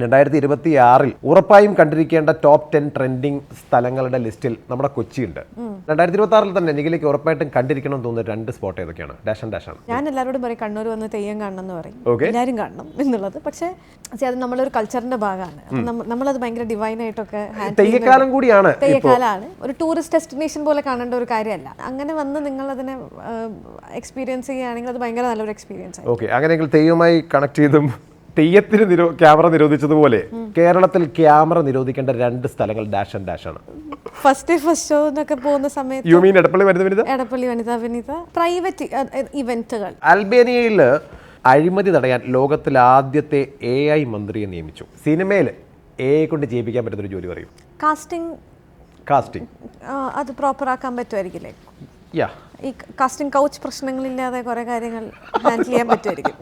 2026 ഉറപ്പായും കണ്ടിരിക്കേണ്ട top 10 trending സ്ഥലങ്ങളുടെ ലിസ്റ്റിൽ നമ്മുടെ കൊച്ചിയുണ്ട്. 2026 തന്നെ നിഖിലേക്ക് ഉറപ്പായിട്ടും കണ്ടിരിക്കണം എന്ന് തോന്നുന്ന 2 സ്പോട്ട് ഏതൊക്കെയാണ്? ഡാഷ് ആൻഡ് ഡാഷ് ആണ്. ഞാൻ എല്ലാവരോടും പറയും കണ്ണൂർ വന്ന് തെയ്യം കാണണം എന്ന് പറയും. എല്ലാവരും കാണണം എന്നുള്ളത്. പക്ഷേ അത് നമ്മളൊരു കൾച്ചറിന്റെ ഭാഗമാണ്. നമ്മളത് ഭയങ്കര ഡിവൈനായിട്ടൊക്കെ തെയ്യക്കാലം കൂടിയാണ്. തെയ്യക്കാലാണ് ഒരു ടൂറിസ്റ്റ് ഡെസ്റ്റിനേഷൻ പോലെ കാണേണ്ട ഒരു കാര്യമല്ല. അങ്ങനെ വന്ന് നിങ്ങൾ അതിനെ എക്സ്പീരിയൻസ് ചെയ്യുകയാണെങ്കിൽ അത് ഭയങ്കര നല്ലൊരു എക്സ്പീരിയൻസ് ആണ്. ഓക്കെ, അങ്ങനെയെങ്കിൽ തെയ്യവുമായി കണക്ട് ചെയ്തും തെയ്യത്തിന് ക്യാമറ നിരോധിച്ചതുപോലെ കേരളത്തിൽ ക്യാമറ നിരോധിക്കേണ്ട 2 സ്ഥലങ്ങൾ ഡാഷ് ആൻഡ് ഡാഷ് ആണ്. ഫസ്റ്റ് ഷോ എന്നൊക്കെ പോകുന്ന സമയത്ത് you mean Edappally Vanitha private ഇവന്റുകൾ. അൽബേനിയയിൽ അഴിമതി തടയാൻ ലോകത്തിൽ ആദ്യത്തെ AI മന്ത്രിയെ നിയമിച്ചു. സിനിമയിൽ AI കൊണ്ട് ചെയ്യിപ്പിക്കാൻ പറ്റുന്നൊരു ജോലി പറയും. കാസ്റ്റിംഗ് അത് പ്രോപ്പർ ആക്കാൻ പറ്റുമായിരിക്കില്ലേ? ഈ കാസ്റ്റിംഗ് കൗച്ച് പ്രശ്നങ്ങളില്ലാതെ കുറെ കാര്യങ്ങൾ ഹാൻഡിൽ ചെയ്യാൻ പറ്റുമായിരിക്കും.